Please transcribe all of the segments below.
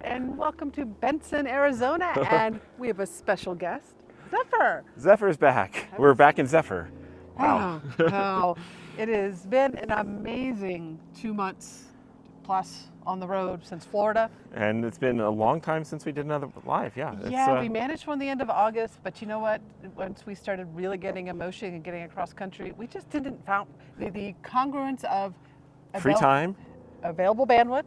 and welcome to Benson, Arizona. And we have a special guest, Zephyr. Zephyr's back. We're back in Zephyr. Wow. Wow. It has been an amazing 2 months plus on the road since Florida. And it's been a long time since we did another live. Yeah. We managed from the end of August, but you know what? Once we started really getting emotion and getting across country, we just didn't found the congruence of free time, available bandwidth,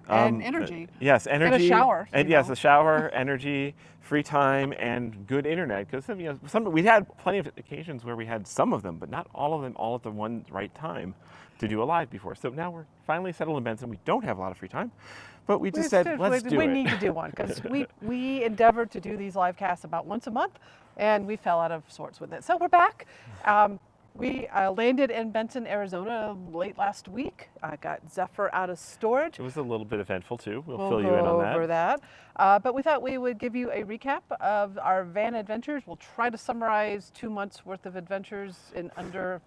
and energy. Yes, energy. And a shower. Yes, a shower, energy, free time, and good internet. Because we had plenty of occasions where we had some of them, but not all of them all at the one right time to do a live before. So now we're finally settled in Benson. We don't have a lot of free time, but we just said, let's do it. We need to do one because we endeavored to do these live casts about once a month, and we fell out of sorts with it. So we're back. We landed in Benson, Arizona late last week. I got Zephyr out of storage. It was a little bit eventful too. We'll fill go you in on over that. But we thought we would give you a recap of our van adventures. We'll try to summarize 2 months worth of adventures in under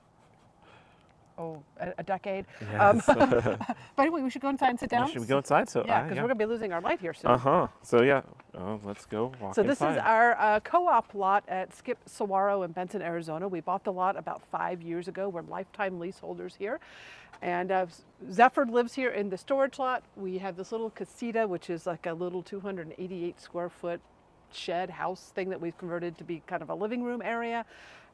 a decade. Yes. But anyway, we should go inside and sit down. Should we go inside? Yeah, because we're going to be losing our light here soon. So yeah, let's go walk So inside. this is our co-op lot at Skip Saguaro in Benson, Arizona. We bought the lot about 5 years ago. We're lifetime leaseholders here. And Zephyr lives here in the storage lot. We have this little casita, which is like a little 288 square foot shed house thing that we've converted to be kind of a living room area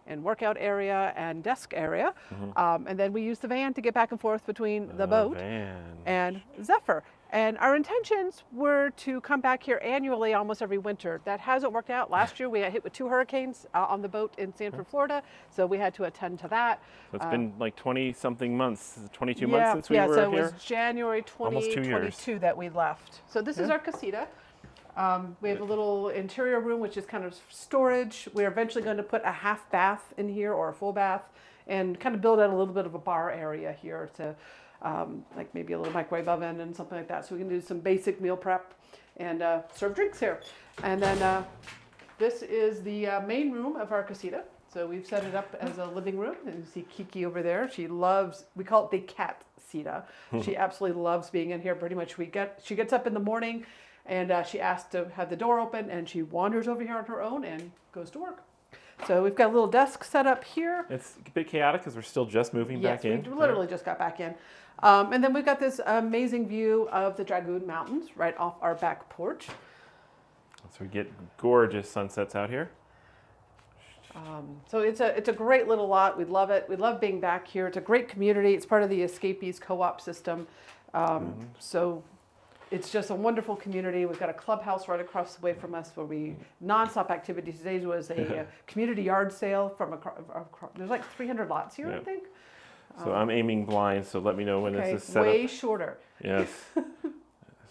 and workout area and desk area. And then we use the van to get back and forth between the boat and Zephyr. And our intentions were to come back here annually almost every winter. That hasn't worked out. Last year we got hit with 2 hurricanes on the boat in Sanford, Florida, so we had to attend to that. So it's been like 20-something months, 22 months since we were so here? it was January 2022 that we left. So this is our casita. We have a little interior room, which is kind of storage. We're eventually going to put a half bath in here or a full bath and kind of build out a little bit of a bar area here to like maybe a little microwave oven and something like that. So we can do some basic meal prep and serve drinks here. And then this is the main room of our casita. So we've set it up as a living room. And you see Kiki over there. She loves, we call it the cat Cita. She absolutely loves being in here. Pretty much she gets up in the morning and she asks to have the door open, and she wanders over here on her own and goes to work. So we've got a little desk set up here. It's a bit chaotic because we're still just moving back in. Yes, we literally just got back in. And then we've got this amazing view of the Dragoon Mountains right off our back porch. So we get gorgeous sunsets out here. So it's a great little lot. We love it. We love being back here. It's a great community. It's part of the Escapees co-op system. So it's just a wonderful community. We've got a clubhouse right across the way from us where we nonstop activities. Today's was a community yard sale from there's like 300 lots here, I think. So I'm aiming blind, so let me know when this is set way up. shorter. Yes.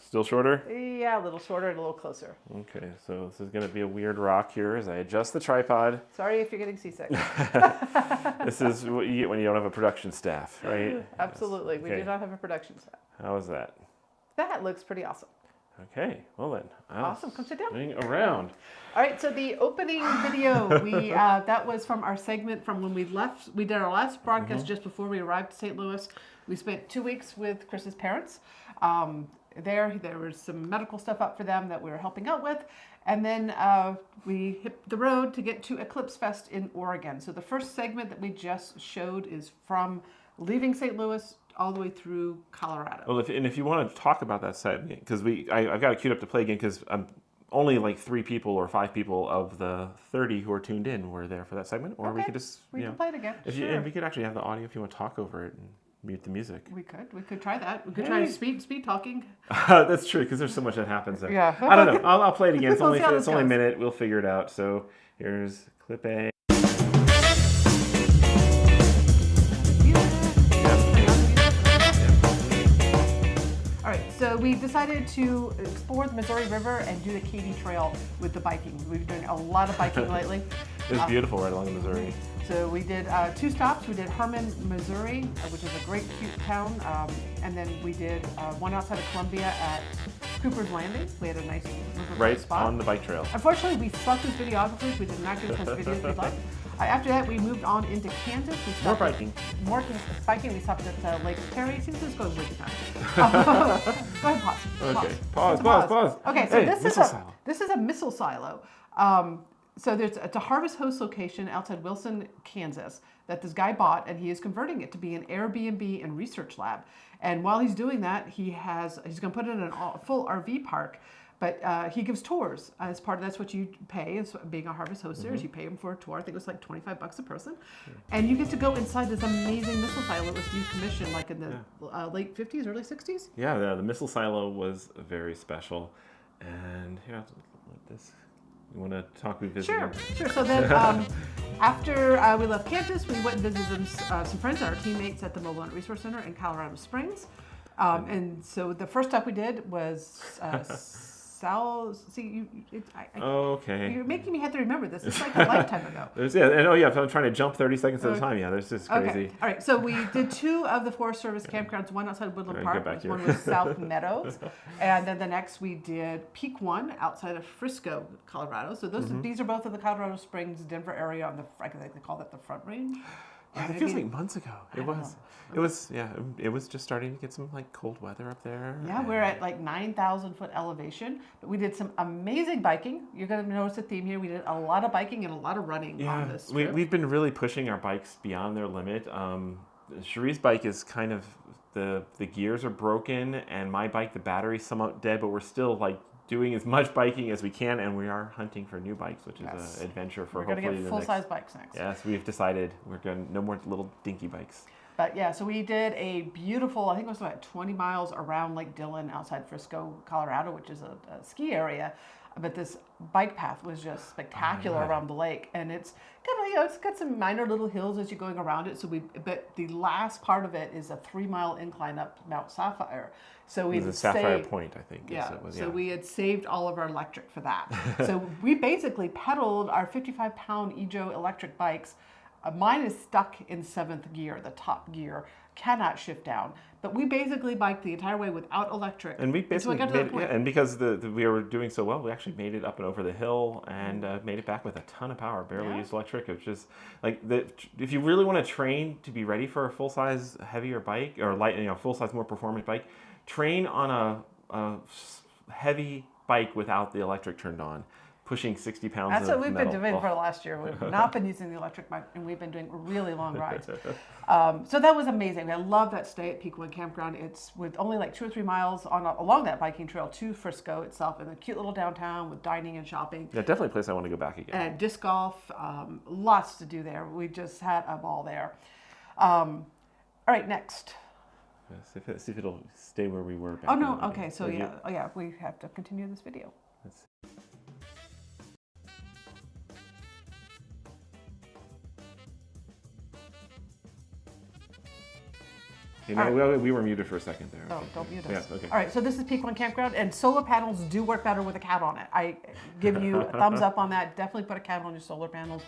Still shorter? Yeah, a little shorter and a little closer. Okay, so this is going to be a weird rock here as I adjust the tripod. Sorry if you're getting seasick. This is what you get when you don't have a production staff, right? Absolutely. Yes. We do not have a production staff. How is that? That looks pretty awesome. Okay, well then. Awesome, come sit down. Moving around. All right, so the opening video, that was from our segment from when we left. We did our last broadcast just before we arrived to St. Louis. We spent 2 weeks with Chris's parents. There was some medical stuff up for them that we were helping out with. And then we hit the road to get to Eclipse Fest in Oregon. So the first segment that we just showed is from leaving St. Louis all the way through Colorado. Well, if you want to talk about that segment, because I've got it queued up to play again, because only like 3 people or 5 people of the 30 who are tuned in were there for that segment, or we could just we can play it again. And we could actually have the audio if you want to talk over it and mute the music. We could try that. We could try speed talking. That's true, because there's so much that happens there. Yeah. I don't know. I'll play it again. It's We'll only a minute. We'll figure it out. So here's clip A. All right, so we decided to explore the Missouri River and do the Katy Trail with the biking. We've been doing a lot of biking lately. It's beautiful right along the Missouri. So we did 2 stops. We did Herman, Missouri, which is a great, cute town. And then we did one outside of Columbia at Cooper's Landing. We had a nice right spot on the bike trail. Unfortunately, we suck as videographers. We did not get as much video as we'd like. After that, we moved on into Kansas. More biking. More biking. We stopped at Lake Perry. See, this is going way too fast. Go ahead, pause. Okay, pause. Okay, so hey, this is a missile silo. So it's a harvest host location outside Wilson, Kansas, that this guy bought, and he is converting it to be an Airbnb and research lab. And while he's doing that, he's going to put it in a full RV park. But he gives tours as part of that's what you pay as being a harvest host there. Is you pay him for a tour. I think it was like $25 a person, and you get to go inside this amazing missile silo that was decommissioned like in the late 50s, early 60s. Yeah, the missile silo was very special, and here, let this. You want to talk? We visited. Sure. So then, after we left Kansas, we went and visited some friends, our teammates at the Mobile Hunt Resource Center in Colorado Springs, and so the first stop we did was. Okay. You're making me have to remember this. It's like a lifetime ago. I'm trying to jump 30 seconds at a time. Yeah, this is crazy. Okay. All right, so we did 2 of the Forest Service campgrounds, one outside Woodland Park, one was South Meadows, and then the next we did Peak 1 outside of Frisco, Colorado. So these are both in the Colorado Springs, Denver area on I think they call that the Front Range. Yeah, it feels like months ago. It was just starting to get some like cold weather up there. Yeah, we're at like 9,000 foot elevation, but we did some amazing biking. You're going to notice a theme here. We did a lot of biking and a lot of running on this trip. We've been really pushing our bikes beyond their limit. Cherie's bike is kind of the gears are broken, and my bike, the battery's somewhat dead, but we're still like doing as much biking as we can, and we are hunting for new bikes, which is an adventure for hopefully the next. We're going to get full-size bikes next. Yes, we've decided no more little dinky bikes. But yeah, so we did a beautiful, I think it was about 20 miles around Lake Dillon outside Frisco, Colorado, which is a ski area. But this bike path was just spectacular around the lake, and it's kind of it's got some minor little hills as you're going around it. But the last part of it is a 3-mile incline up Mount Sapphire. So we Sapphire Point, I think. So we had saved all of our electric for that. So we basically pedaled our 55-pound EJO electric bikes. Mine is stuck in 7th gear, the top gear, cannot shift down. But we basically biked the entire way without electric. And we basically and because we were doing so well, we actually made it up and over the hill and made it back with a ton of power, barely used electric. It's just like if you really want to train to be ready for a full-size heavier bike or light, full-size more performant bike, train on a heavy bike without the electric turned on. Pushing 60 pounds That's what we've metal. been doing for the last year. We've not been using the electric bike, and we've been doing really long rides. So that was amazing. I love that stay at Peak 1 Campground. It's with only like 2 or 3 miles along that biking trail to Frisco itself, in a cute little downtown with dining and shopping. Yeah, definitely a place I want to go back again. And disc golf, lots to do there. We just had a ball there. All right, next. See if it'll stay where we were back. Oh, no. Okay, so we have to continue this video. We were muted for a second there. Oh, don't mute us. Yeah, okay. All right, so this is Peak 1 Campground, and solar panels do work better with a cat on it. I give you a thumbs up on that. Definitely put a cat on your solar panels.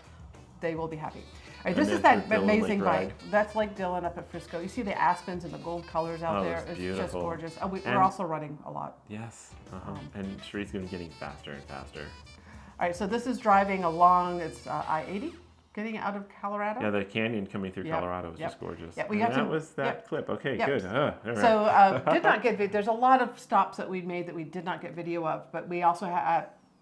They will be happy. All right, this is that amazing bike. That's Lake Dillon up at Frisco. You see the aspens and the gold colors out there. It's just gorgeous. We're also running a lot. Yes. And Cherie's going to be getting faster and faster. All right, so this is driving along, it's I-80. Getting out of Colorado? Yeah, the canyon coming through Colorado was just gorgeous. Yeah, that was that clip. Okay, good. All right. So did not get video. There's a lot of stops that we made that we did not get video of, but we also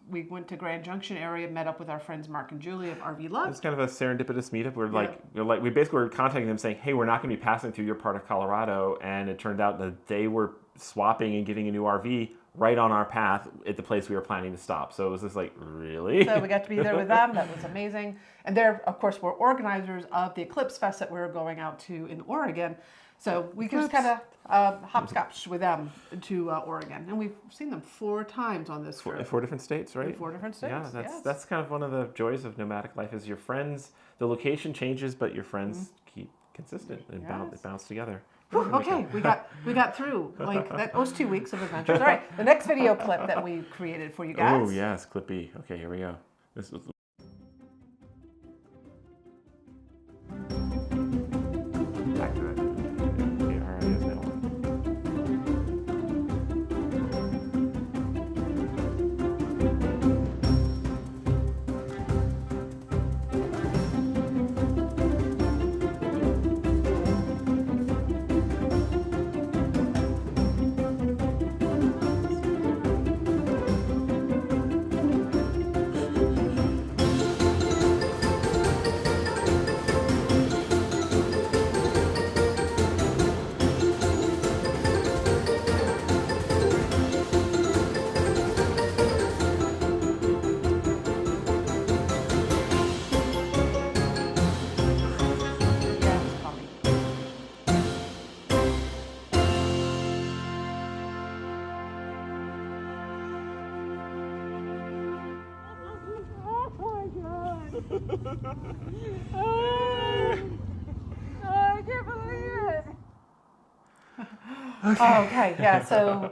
we went to Grand Junction area, met up with our friends Mark and Julie of RV Love. It's kind of a serendipitous meetup. We basically were contacting them saying, hey, we're not going to be passing through your part of Colorado, and it turned out that they were swapping and getting a new RV right on our path at the place we were planning to stop. So it was just like, really? So we got to be there with them. That was amazing. And they're, of course, were organizers of the Eclipse Fest that we were going out to in Oregon. So we just kind of hopscotch with them to Oregon. And we've seen them 4 times on this trip. 4 different states, right? 4 different states, Yeah, that's kind of one of the joys of nomadic life is your friends, the location changes, but your friends keep consistent and bounce together. Whew, okay, we got through. Like that was 2 weeks of adventures. All right, the next video clip that we created for you guys. Oh yes, clip B. Okay, here we go. This was back to it. Okay, all right, here's that one. I can't believe it. Okay, yeah, so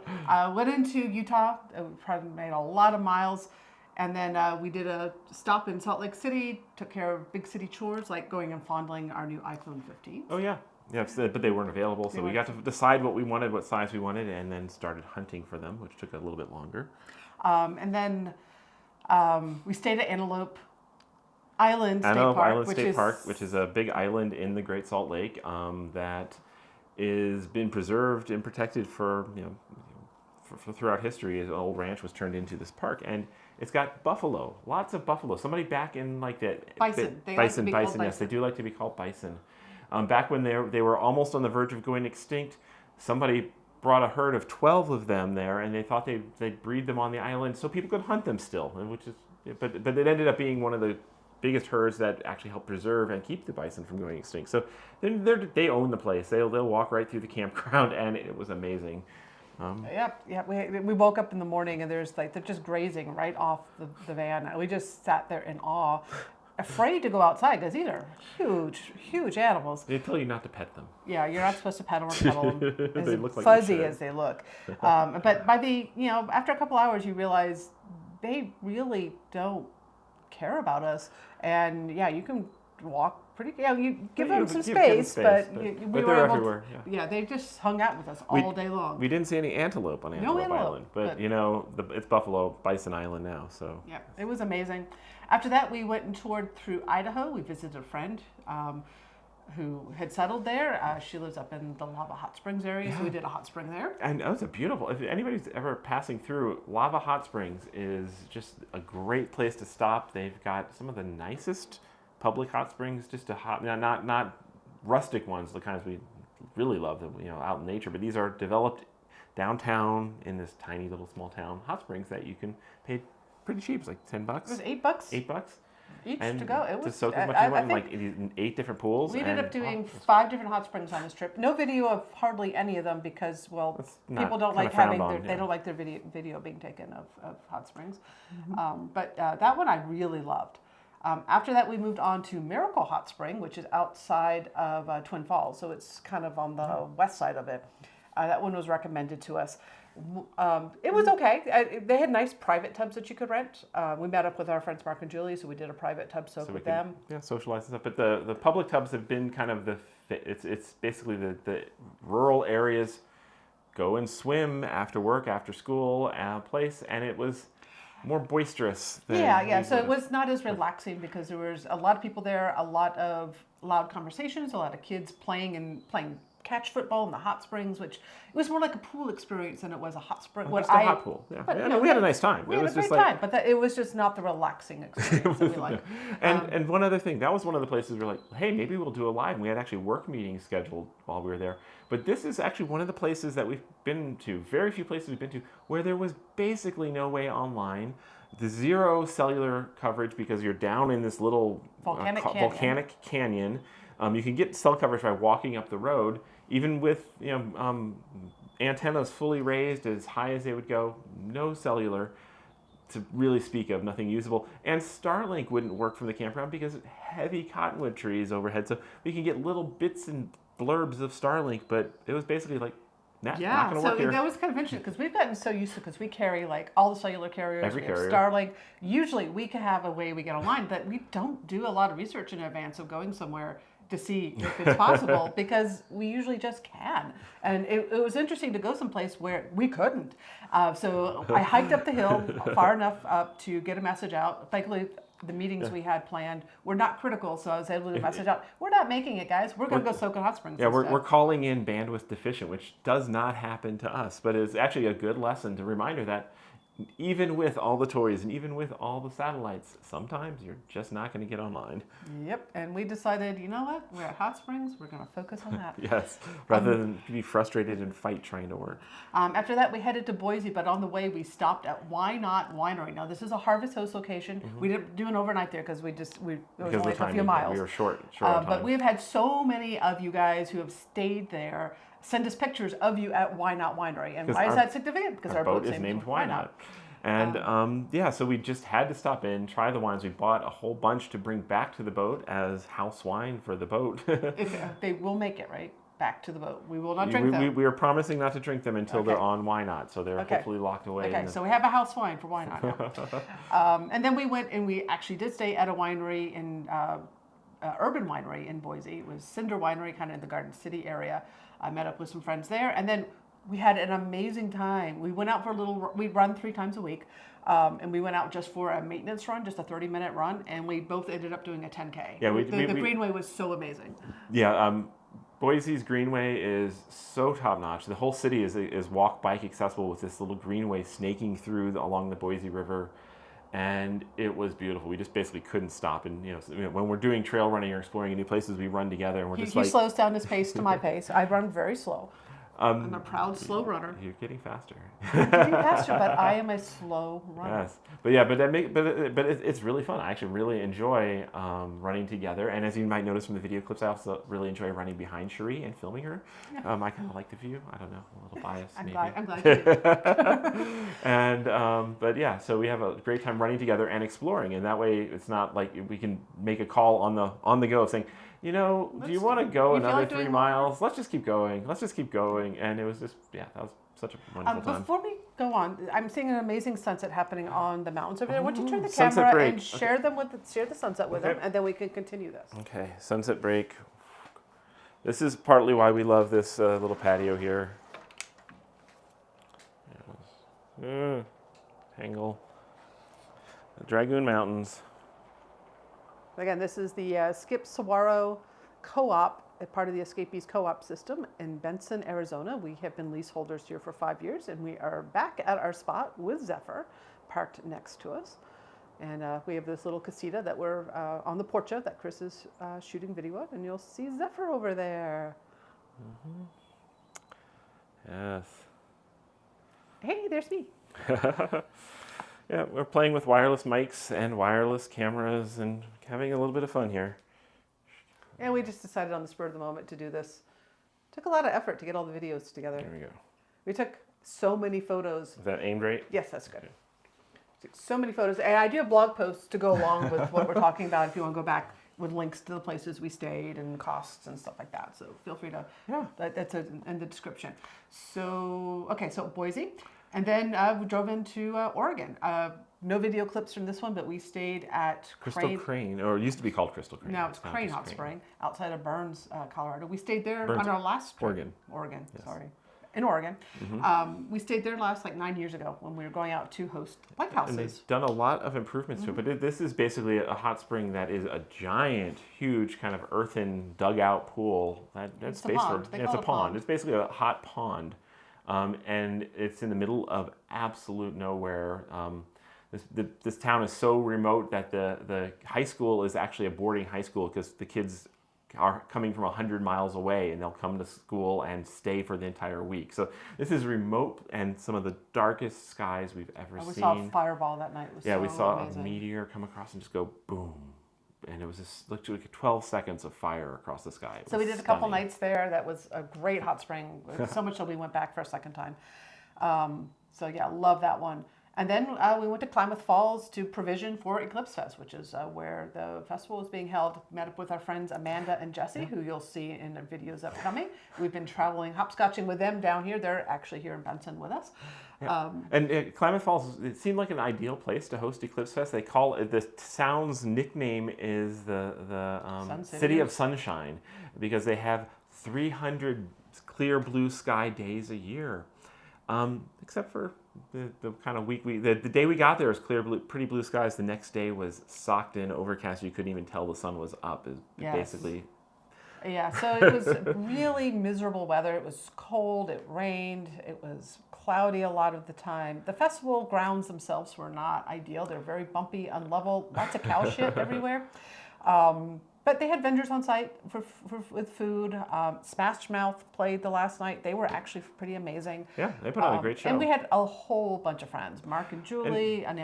went into Utah, probably made a lot of miles, and then we did a stop in Salt Lake City, took care of big city chores like going and fondling our new iPhone 15. Oh yeah. Yeah, but they weren't available, so we got to decide what we wanted, what size we wanted, and then started hunting for them, which took a little bit longer. And then we stayed at Antelope Island State Park, which is a big island in the Great Salt Lake that is been preserved and protected for throughout history. An old ranch was turned into this park, and it's got buffalo, lots of buffalo. Somebody back in like that bison. Bison. Yes, they do like to be called bison. Back when they were almost on the verge of going extinct, somebody brought a herd of 12 of them there, and they thought they'd breed them on the island so people could hunt them still. But it ended up being one of the biggest herds that actually helped preserve and keep the bison from going extinct. So they own the place. They'll walk right through the campground, and it was amazing. We woke up in the morning and they're just grazing right off the van. We just sat there in awe, afraid to go outside because these are huge animals. They tell you not to pet them. Yeah, you're not supposed to pet them or cuddle them. They look like fuzzy as they look. But by after a couple hours, you realize they really don't care about us. And yeah, you can walk pretty. Yeah, you give them some space, but we were they're able everywhere. Yeah, they just hung out with us all day long. We didn't see any antelope on Antelope Island, but it's Buffalo Bison Island now. So yeah, it was amazing. After that, we went and toured through Idaho. We visited a friend who had settled there. She lives up in the Lava Hot Springs area, so we did a hot spring there. And it was a beautiful. If anybody's ever passing through, Lava Hot Springs is just a great place to stop. They've got some of the nicest public hot springs, just not rustic ones, the kinds we really love, out in nature. But these are developed downtown in this tiny little small town hot springs that you can pay pretty cheap. It's like $10. It was $8. $8 each to go. It was to soak as much as you want in like 8 different pools. We ended up doing 5 different hot springs on this trip. No video of hardly any of them because people don't like having they don't like their video being taken of hot springs. Mm-hmm. But that one I really loved. After that, we moved on to Miracle Hot Spring, which is outside of Twin Falls, so it's kind of on the west side of it. That one was recommended to us. It was okay. They had nice private tubs that you could rent. We met up with our friends Mark and Julie, so we did a private tub soak with them. Yeah, socialize and stuff. But the public tubs have been kind of it's basically the rural areas go and swim after work, after school place, and it was more boisterous. So it was not as relaxing because there was a lot of people there, a lot of loud conversations, a lot of kids playing catch football in the hot springs, which it was more like a pool experience than it was a hot spring. Just a hot pool. Yeah. But, we had a nice time. We had a great time, but it was just not the relaxing experience that we like. And one other thing, that was one of the places we were like, hey, maybe we'll do a live. And we had actually work meetings scheduled while we were there. But this is actually one of the places that we've been to, very few places we've been to, where there was basically no way online. The zero cellular coverage because you're down in this little volcanic canyon. You can get cell coverage by walking up the road, even with antennas fully raised as high as they would go. No cellular to really speak of, nothing usable. And Starlink wouldn't work from the campground because of heavy cottonwood trees overhead. So we can get little bits and blurbs of Starlink, but it was basically like, not going to work here. That was kind of interesting because we've gotten so used to because we carry like all the cellular carriers, every carrier. Starlink. Usually we can have a way we get online, but we don't do a lot of research in advance of going somewhere to see if it's possible because we usually just can. And it was interesting to go someplace where we couldn't. So I hiked up the hill far enough up to get a message out. Thankfully, the meetings we had planned were not critical, so I was able to message out, we're not making it, guys. We're going to go soak in hot springs. Yeah, we're calling in bandwidth deficient, which does not happen to us, but it's actually a good lesson, to reminder that even with all the toys and even with all the satellites, sometimes you're just not going to get online. Yep, and we decided, you know what? We're at Hot Springs. We're going to focus on that. Yes, rather than be frustrated and fight trying to work. After that, we headed to Boise, but on the way, we stopped at Why Not Winery. Now, this is a Harvest Host location. Mm-hmm. We didn't do an overnight there because it was only a few miles. We were short on time. But we've had so many of you guys who have stayed there send us pictures of you at Why Not Winery. And why is that significant? Because our boat is named Why Not. And yeah, so we just had to stop in, try the wines. We bought a whole bunch to bring back to the boat as house wine for the boat. If they will make it, right? Back to the boat. We will not drink them. We are promising not to drink them until they're on Why Not. So they're hopefully locked away. Okay, so we have a house wine for Why Not now. And then we went and we actually did stay at a winery in urban winery in Boise. It was Cinder Winery, kind of in the Garden City area. I met up with some friends there, and then we had an amazing time. We went out for we run 3 times a week, and we went out just for a maintenance run, just a 30-minute run, and we both ended up doing a 10K. Yeah, the Greenway was so amazing. Yeah, Boise's Greenway is so top-notch. The whole city is walk, bike accessible with this little greenway snaking through along the Boise River. And it was beautiful. We just basically couldn't stop. And when we're doing trail running or exploring new places, we run together, and we're just he slows down his pace to my pace. I run very slow. I'm a proud slow runner. You're getting faster. I'm getting faster, but I am a slow runner. Yes, but yeah, but it's really fun. I actually really enjoy running together, and as you might notice from the video clips, I also really enjoy running behind Cherie and filming her. Yeah. I kind of like the view. I don't know, a little biased maybe. I'm glad you do. And but yeah, so we have a great time running together and exploring, and that way it's not like we can make a call on the go of saying, do you want to go another 3 miles? Let's just keep going. Let's just keep going. And it was just, that was such a wonderful time. Before we go on, I'm seeing an amazing sunset happening on the mountains over there. Why don't you turn the camera and share the sunset with them, and then we can continue this. Okay, sunset break. This is partly why we love this little patio here. Tangle. The Dragoon Mountains. Again, this is the Skip Saguaro Co-op, a part of the Escapees Co-op system in Benson, Arizona. We have been leaseholders here for 5 years, and we are back at our spot with Zephyr, parked next to us. And we have this little casita that we're on the porch of that Chris is shooting video of, and you'll see Zephyr over there. Mm-hmm. Yes. Hey, there's me. Yeah, we're playing with wireless mics and wireless cameras and having a little bit of fun here. And we just decided on the spur of the moment to do this. Took a lot of effort to get all the videos together. There we go. We took so many photos. Is that aimed right? Yes, that's good. Okay. So many photos. And I do have blog posts to go along with what we're talking about if you want to go back with links to the places we stayed and costs and stuff like that. So feel free to, that's in the description. So, okay, so Boise. And then we drove into Oregon. No video clips from this one, but we stayed at Crystal Crane, or it used to be called Crystal Crane. Now it's Crane Hot Spring, outside of Burns, Colorado. We stayed there on our last trip. Oregon, yes. Sorry. In Oregon. Mm-hmm. We stayed there last 9 years ago when we were going out to host lighthouses. And they've done a lot of improvements to it, but this is basically a hot spring that is a giant, huge kind of earthen dugout pool. That's it's a pond. It's basically a hot pond. And it's in the middle of absolute nowhere. This town is so remote that the high school is actually a boarding high school because the kids are coming from 100 miles away and they'll come to school and stay for the entire week. So this is remote and some of the darkest skies we've ever seen. We saw a fireball that night. It was we saw amazing. A meteor come across and just go boom. And it was just like 12 seconds of fire across the sky. So we did a couple nights there. That was a great hot spring. So much so we went back for a second time. So yeah, love that one. And then we went to Klamath Falls to provision for Eclipse Fest, which is where the festival is being held. Met up with our friends Amanda and Jesse, who you'll see in the videos upcoming. We've been traveling, hopscotching with them down here. They're actually here in Benson with us. Yeah. And Klamath Falls, it seemed like an ideal place to host Eclipse Fest. They call it, the town's nickname is the City of Sunshine, because they have 300 clear blue sky days a year, except for the kind of week the day we got there was clear blue, pretty blue skies. The next day was socked in, overcast. You couldn't even tell the sun was up. Basically. Yeah, so it was really miserable weather. It was cold, it rained, it was cloudy a lot of the time. The festival grounds themselves were not ideal. They're very bumpy, unlevel, lots of cow shit everywhere. But they had vendors on site with food. Smash Mouth played the last night. They were actually pretty amazing. Yeah, they put on a great show. And we had a whole bunch of friends. Mark and Julie, and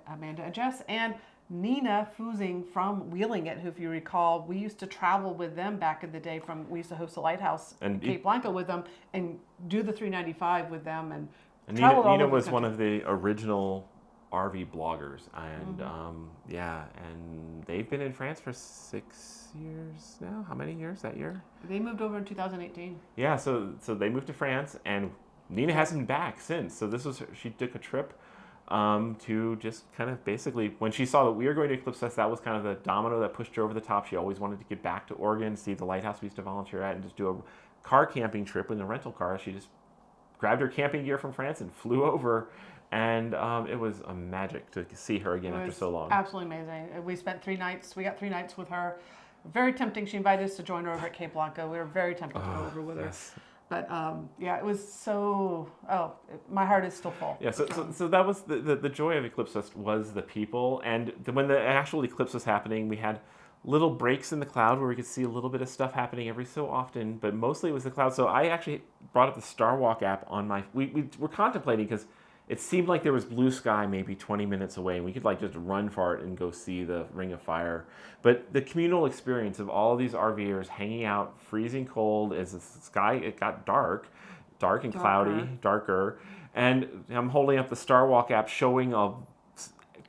Amanda and Jess, and Nina Fusing from Wheeling It, who, if you recall, we used to travel with them back in the day. We used to host a lighthouse in Cape Blanco with them and do the 395 with them. And Nina was one of the original RV bloggers, and and they've been in France for 6 years now. How many years that year? They moved over in 2018. Yeah, so they moved to France, and Nina hasn't been back since. So she took a trip to just kind of basically, when she saw that we were going to Eclipse Fest, that was kind of the domino that pushed her over the top. She always wanted to get back to Oregon, see the lighthouse we used to volunteer at, and just do a car camping trip in the rental car. She just grabbed her camping gear from France and flew over, and it was a magic to see her again after so long. Absolutely amazing. We spent 3 nights. We got 3 nights with her. Very tempting. She invited us to join her over at Cape Blanca. We were very tempted to go over with her. But it was so. My heart is still full. Yeah, so that was the joy of Eclipse Fest, was the people, and when the actual eclipse was happening, we had little breaks in the cloud where we could see a little bit of stuff happening every so often, but mostly it was the cloud. So I actually brought up the Star Walk app on my. We were contemplating, because it seemed like there was blue sky maybe 20 minutes away, and we could like just run for it and go see the Ring of Fire. But the communal experience of all of these RVers hanging out, freezing cold, as the sky, it got dark and cloudy, darker. And I'm holding up the Star Walk app showing a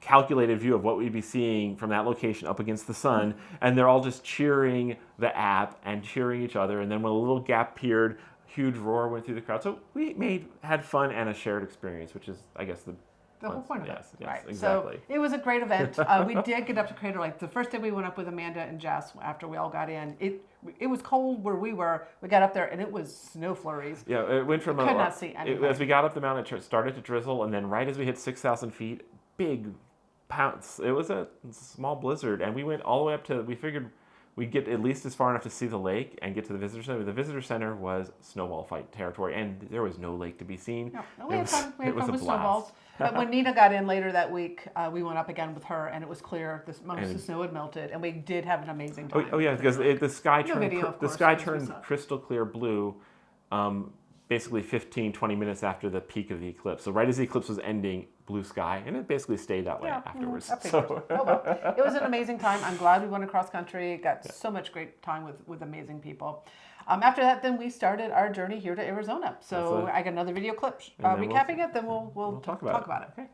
calculated view of what we'd be seeing from that location up against the sun. And they're all just cheering the app and cheering each other. And then when a little gap appeared, huge roar went through the crowd. So we had fun and a shared experience, which is, I guess, the whole point of it. Yes, right. Exactly. So it was a great event. We did get up to Crater Lake. The first day we went up with Amanda and Jess, after we all got in, it was cold where we were. We got up there and it was snow flurries. Yeah, it went from could not see anything. As we got up the mountain, it started to drizzle, and then right as we hit 6,000 feet, big pounce. It was a small blizzard, and we went all the way up to. We figured we'd get at least as far enough to see the lake and get to the visitor center. The visitor center was snowball fight territory, and there was no lake to be seen. No, we had fun. We had fun with snowballs. But when Nina got in later that week, we went up again with her, and it was clear. Most of the snow had melted, and we did have an amazing time. Oh yeah, because the sky turned crystal clear blue, basically 15, 20 minutes after the peak of the eclipse. So right as the eclipse was ending, blue sky, and it basically stayed that way afterwards. Oh, well. It was an amazing time. I'm glad we went across country. Got so much great time with amazing people. After that, then we started our journey here to Arizona. So I got another video clip recapping it. Then we'll talk about it. Okay.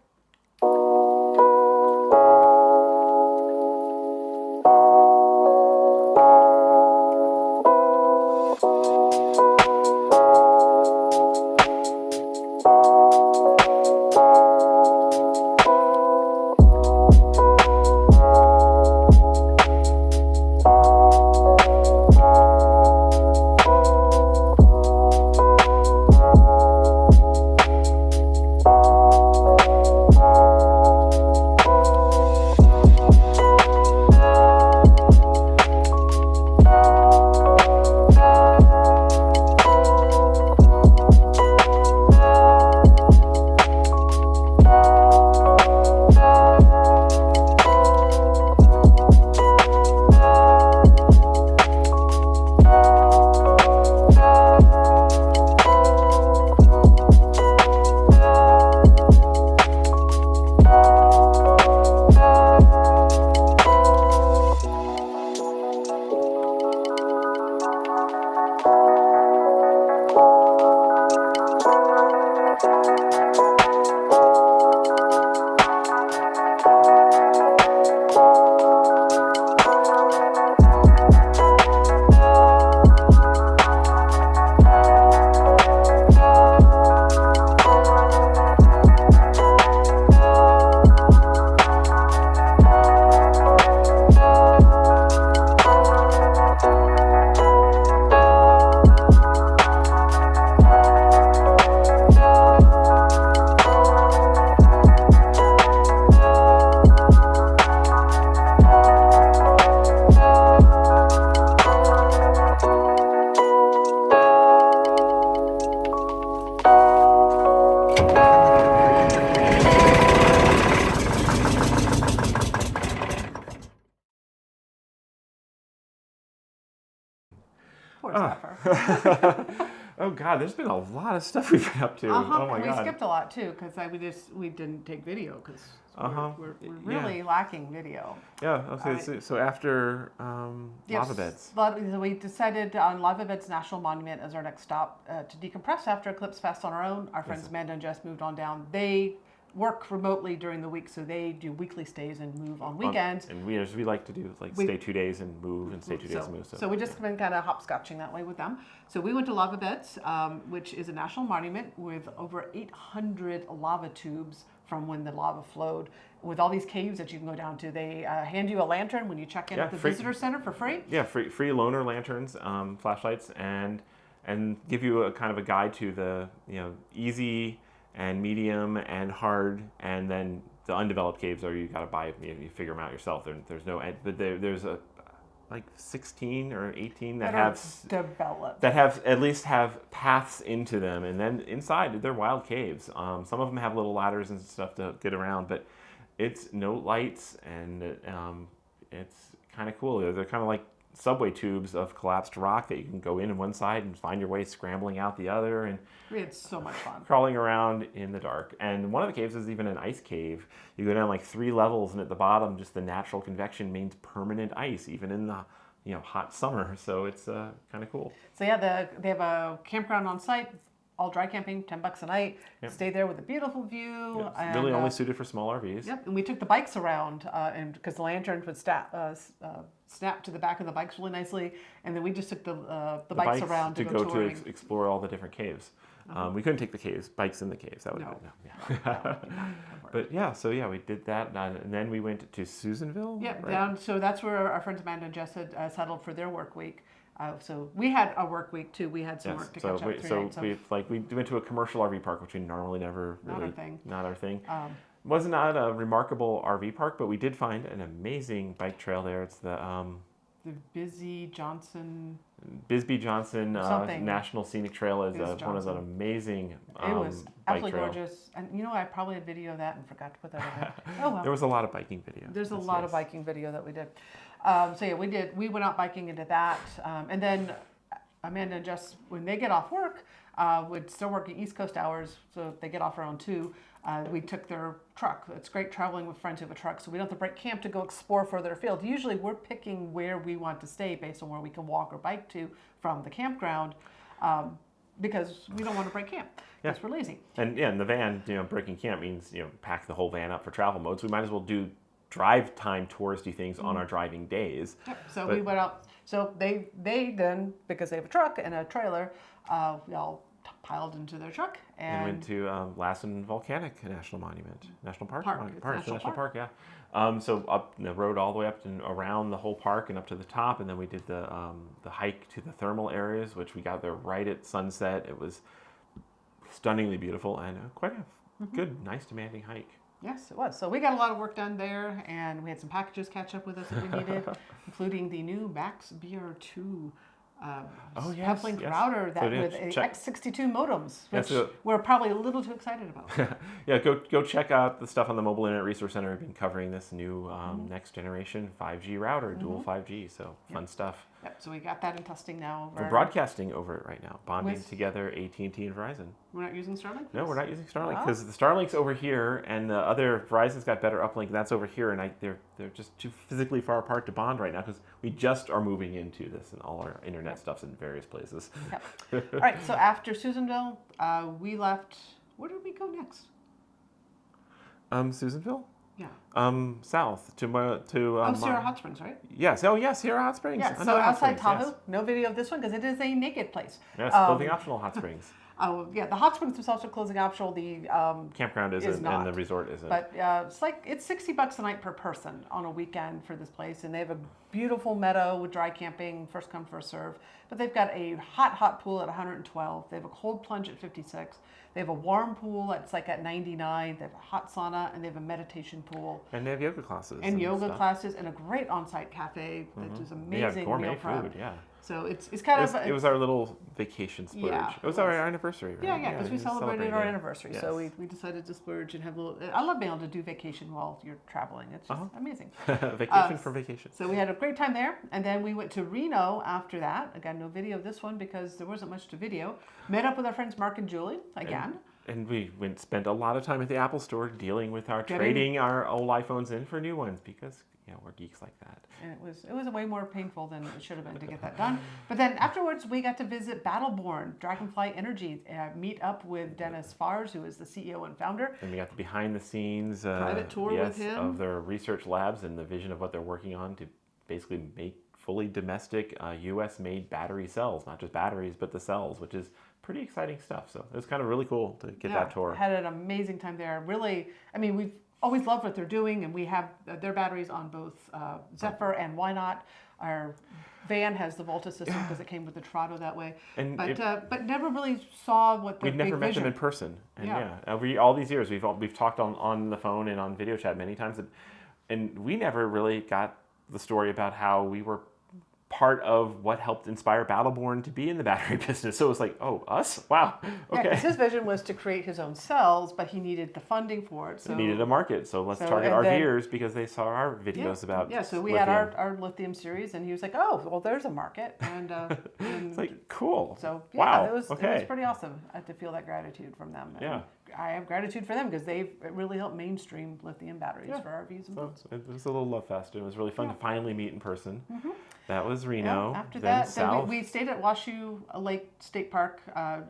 Zephyr. Oh God, there's been a lot of stuff we've been up to. Oh my God. We skipped a lot too because we didn't take video because we're really lacking video. Yeah. Okay. So after lava beds, we decided on Lava Beds National Monument as our next stop to decompress after Eclipse Fest on our own. Our friends Amanda and Jess moved on down. They work remotely during the week, so they do weekly stays and move on weekends. And we like to do stay 2 days and move, and stay 2 days and move. So we just been kind of hopscotching that way with them. So we went to Lava Beds, which is a national monument with over 800 lava tubes from when the lava flowed, with all these caves that you can go down to. They hand you a lantern when you check in at the visitor center for free. Yeah, free loaner lanterns, flashlights, and give you a kind of a guide to the easy and medium and hard, and then the undeveloped caves are you got to buy. You figure them out yourself. There's no, but there's like 16 or 18 that have developed, that have at least have paths into them, and then inside they're wild caves. Some of them have little ladders and stuff to get around, but it's no lights, and it's kind of cool. They're kind of like subway tubes of collapsed rock that you can go in one side and find your way scrambling out the other, and we had so much fun crawling around in the dark. And one of the caves is even an ice cave. You go down like 3 levels, and at the bottom just the natural convection means permanent ice even in the hot summer. So it's kind of cool. So yeah, they have a campground on site, all dry camping, $10 a night. Yep. Stay there with a beautiful view. Yep. And, really only suited for small RVs. Yep, and we took the bikes around, and because the lanterns would snap to the back of the bikes really nicely, and then we just took the bikes around to go touring. To explore all the different caves. We couldn't take the bikes in the caves. That would have been no. But yeah, so yeah, we did that, and then we went to Susanville. Yeah, right? down. So that's where our friends Amanda and Jess had settled for their work week. So we had a work week too. We had some work to catch up through. We went to a commercial RV park, which we normally never really not our thing. Was not a remarkable RV park, but we did find an amazing bike trail there. It's the Bisbee Johnson National Scenic Trail is one of an amazing it was bike absolutely trail. Gorgeous. And I probably had video of that and forgot to put that in there. Oh well. There was a lot of biking video. There's a lot of biking video that we did. So yeah, we went out biking into that, and then Amanda and Jess, when they get off work, would still working East Coast hours, so they get off around 2. We took their truck. It's great traveling with friends who have a truck, so we don't have to break camp to go explore further afield. Usually we're picking where we want to stay based on where we can walk or bike to from the campground, because we don't want to break camp. Because we're lazy. And in the van, breaking camp means pack the whole van up for travel mode. So we might as well do drive time touristy things on our driving days. Yep. So we went out. So they then, because they have a truck and a trailer, we all piled into their truck and went to Lassen Volcanic National Park. National Park, yeah. So up the road all the way up and around the whole park and up to the top, and then we did the hike to the thermal areas, which we got there right at sunset. It was stunningly beautiful and quite a good, nice, demanding hike. Yes, it was. So we got a lot of work done there, and we had some packages catch up with us that we needed, including the new Max BR2 uplink router with X62 modems, which we're probably a little too excited about. Yeah, go check out the stuff on the Mobile Internet Resource Center. We've been covering this new next generation 5G router, dual 5G, so fun stuff. Yep, so we got that in testing now. We're broadcasting over it right now, bonding together AT&T and Verizon. We're not using Starlink? No, we're not using Starlink because the Starlink's over here, and the other Verizon's got better uplink. That's over here, and they're just too physically far apart to bond right now because we just are moving into this, and all our internet stuff's in various places. Yep. All right, so after Susanville, we left. Where did we go next? Susanville? Yeah. South to Sierra Hot Springs, right? Yes. Oh, yes, Sierra Hot Springs. Yeah. So outside Tahoe, no video of this one because it is a naked place. Yes, clothing optional hot springs. Yeah, the hot springs themselves are closing optional. The campground isn't, and the resort isn't. But it's $60 a night per person on a weekend for this place, and they have a beautiful meadow with dry camping, first come first serve. But they've got a hot pool at 112. They have a cold plunge at 56. They have a warm pool that's like at 99. They have a hot sauna, and they have a meditation pool. And they have yoga classes. And yoga classes, and a great on-site cafe that does amazing gourmet meal prep. Food, yeah. So it's kind of... It was our little vacation splurge. Yeah, it was our anniversary, right? Yeah, because we celebrated our anniversary. Yes. So we decided to splurge and have a little... I love being able to do vacation while you're traveling. It's just amazing. Vacation for vacation. So we had a great time there. And then we went to Reno after that. Again, no video of this one because there wasn't much to video. Met up with our friends Mark and Julie again. And we spent a lot of time at the Apple store trading our old iPhones in for new ones because we're geeks like that. And it was way more painful than it should have been to get that done. But then afterwards, we got to visit Battleborn, Dragonfly Energy, meet up with Dennis Fars, who is the CEO and founder. And we got the behind the scenes private tour with him of their research labs and the vision of what they're working on to basically make fully domestic U.S. made battery cells, not just batteries, but the cells, which is pretty exciting stuff. So it was kind of really cool to get that tour. Had an amazing time there. Really, I mean, we've always loved what they're doing, and we have their batteries on both Zephyr and Why Not. Our van has the Volta system because it came with the Trado that way. But never really saw what their we'd never met them in person. And all these years we've talked on the phone and on video chat many times, and we never really got the story about how we were part of what helped inspire Battleborn to be in the battery business. So it was like, oh, us? Wow. Okay. Yeah, because his vision was to create his own cells, but he needed the funding for it. So he needed a market. So let's target RVers because they saw our videos about so we had our lithium series, and he was like, oh, well, there's a market. And it's like, cool. So wow. It was pretty awesome to feel that gratitude from them. And I have gratitude for them because they've really helped mainstream lithium batteries for RVs and boats. It was a little love fest. It was really fun to finally meet in person. Mm-hmm. That was Reno. After that, we stayed at Washoe Lake State Park,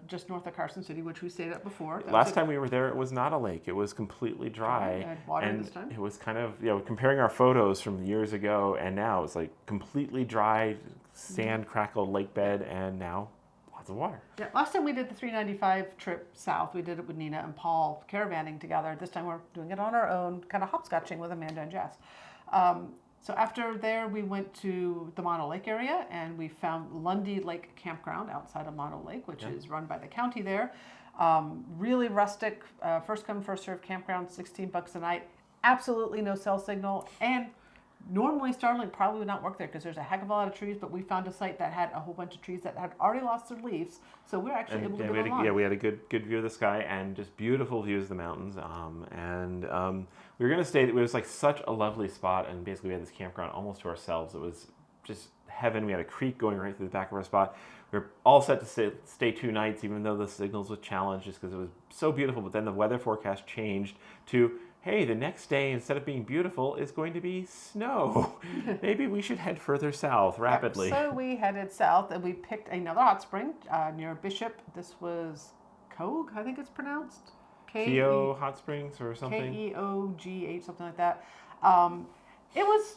just north of Carson City, which we stayed at before. Last time we were there, it was not a lake. It was completely dry. It had water this time. It was kind of, comparing our photos from years ago and now, it's like completely dry, sand-crackled lake bed, and now lots of water. Yeah, last time we did the 395 trip south, we did it with Nina and Paul caravanning together. This time we're doing it on our own, kind of hopscotching with Amanda and Jess. So after there, we went to the Mono Lake area, and we found Lundy Lake Campground outside of Mono Lake, which is run by the county there. Really rustic, first come, first served campground, $16 a night. Absolutely no cell signal, and normally Starlink probably would not work there because there's a heck of a lot of trees, but we found a site that had a whole bunch of trees that had already lost their leaves, so we're actually able to get along. We had a good view of the sky and just beautiful views of the mountains. We were going to stay, it was like such a lovely spot, and basically we had this campground almost to ourselves. It was just heaven. We had a creek going right through the back of our spot. We were all set to stay 2 nights, even though the signals was challenged just because it was so beautiful, but then the weather forecast changed to, hey, the next day, instead of being beautiful, is going to be snow. Maybe we should head further south rapidly. So we headed south, and we picked another hot spring near Bishop. This was Koog, I think it's pronounced. Keo Hot Springs or something? Keogh, something like that. It was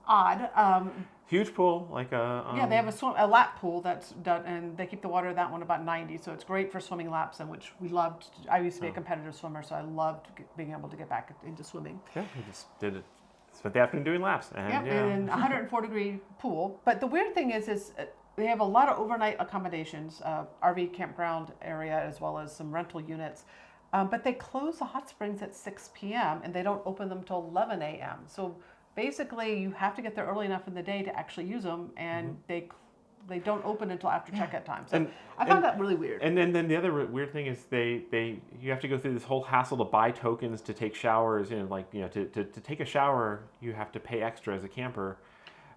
odd. Huge pool, like a... they have a lap pool that's done, and they keep the water of that one about 90, so it's great for swimming laps, in which we loved. I used to be a competitive swimmer, so I loved being able to get back into swimming. Yeah, we just did it. Spent the afternoon doing laps. And a 104-degree pool. But the weird thing is they have a lot of overnight accommodations, RV campground area, as well as some rental units. But they close the hot springs at 6 p.m. and they don't open them till 11 a.m. So basically, you have to get there early enough in the day to actually use them, and they don't open until after checkout time. So I found that really weird. And then the other weird thing is you have to go through this whole hassle to buy tokens to take showers. To take a shower, you have to pay extra as a camper,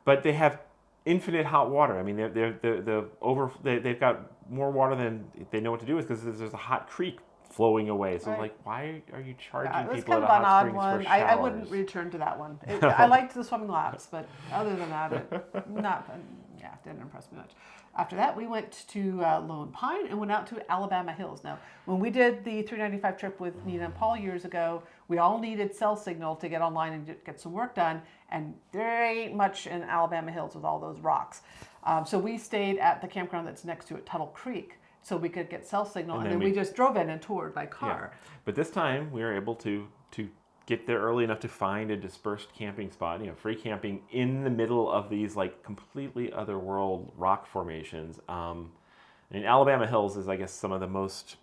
but they have infinite hot water. I mean, they've got more water than they know what to do with because there's a hot creek flowing away. So like, why are you charging people at a hot springs for showers? I wouldn't return to that one. I liked the swimming laps, but other than that, didn't impress me much. After that, we went to Lone Pine and went out to Alabama Hills. Now, when we did the 395 trip with Nina and Paul years ago, we all needed cell signal to get online and get some work done, and there ain't much in Alabama Hills with all those rocks. So we stayed at the campground that's next to it, Tuttle Creek, so we could get cell signal, and then we just drove in and toured by car. Yeah. But this time, we were able to get there early enough to find a dispersed camping spot, free camping in the middle of these like completely otherworld rock formations. Alabama Hills is, I guess, some of the most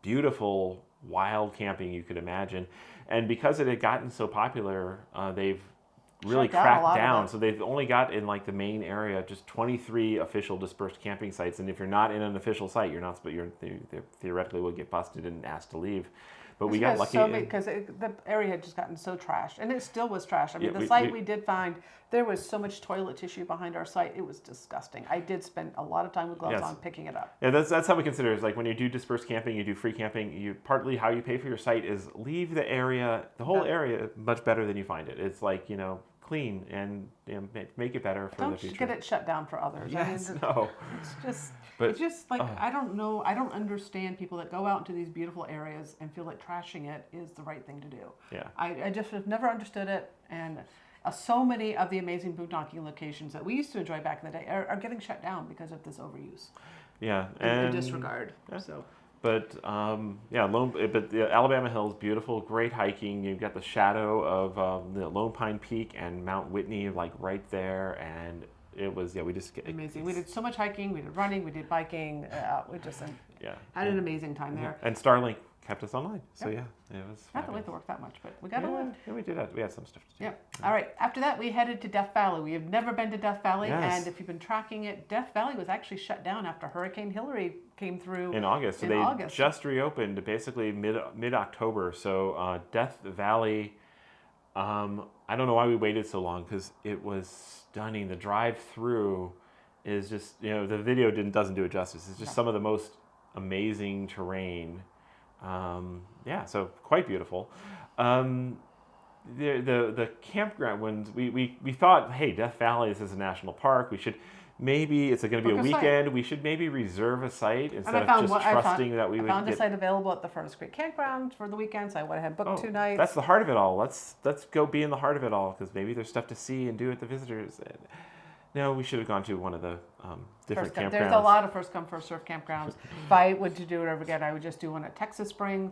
beautiful wild camping you could imagine. And because it had gotten so popular, they've really cracked down. So they've only got in like the main area just 23 official dispersed camping sites. And if you're not in an official site, you're theoretically will get busted and asked to leave. But we got lucky because the area had just gotten so trashed, and it still was trashed. I mean, the site we did find, there was so much toilet tissue behind our site. It was disgusting. I did spend a lot of time with gloves on picking it up. Yeah, that's how we consider it. It's like when you do dispersed camping, you do free camping. Partly how you pay for your site is leave the area, the whole area, much better than you find it. It's like, clean and make it better for the future. Don't get it shut down for others. Yes, I mean, no. It's just like, I don't know. I don't understand people that go out into these beautiful areas and feel like trashing it is the right thing to do. Yeah. I just have never understood it. And so many of the amazing boondocking locations that we used to enjoy back in the day are getting shut down because of this overuse. Yeah. And disregard. Yeah. So. But but the Alabama Hills, beautiful, great hiking. You've got the shadow of the Lone Pine Peak and Mount Whitney, like right there, and it was we just amazing. We did so much hiking, we did running, we did biking. We just had an amazing time there. And Starlink kept us online, so it was. Not that we had to work that much, but we got on. Yeah, we did. We had some stuff to do. Yeah. All right. After that, we headed to Death Valley. We have never been to Death Valley, Yes. and if you've been tracking it, Death Valley was actually shut down after Hurricane Hillary came through in August. So they just reopened basically mid October. So Death Valley. I don't know why we waited so long because it was stunning. The drive through is just the video doesn't do it justice. It's just some of the most amazing terrain. So quite beautiful. The campground ones we thought, hey, Death Valley, this is a national park. We should maybe it's going to be a weekend. We should maybe reserve a site instead of just trusting that we would. I found a site available at the Furnace Creek Campground for the weekend, so I went ahead and booked 2 nights. That's the heart of it all. Let's go be in the heart of it all because maybe there's stuff to see and do at the visitors. No, we should have gone to one of the different campgrounds. There's a lot of first come first serve campgrounds. If I were to do it over again, I would just do one at Texas Spring.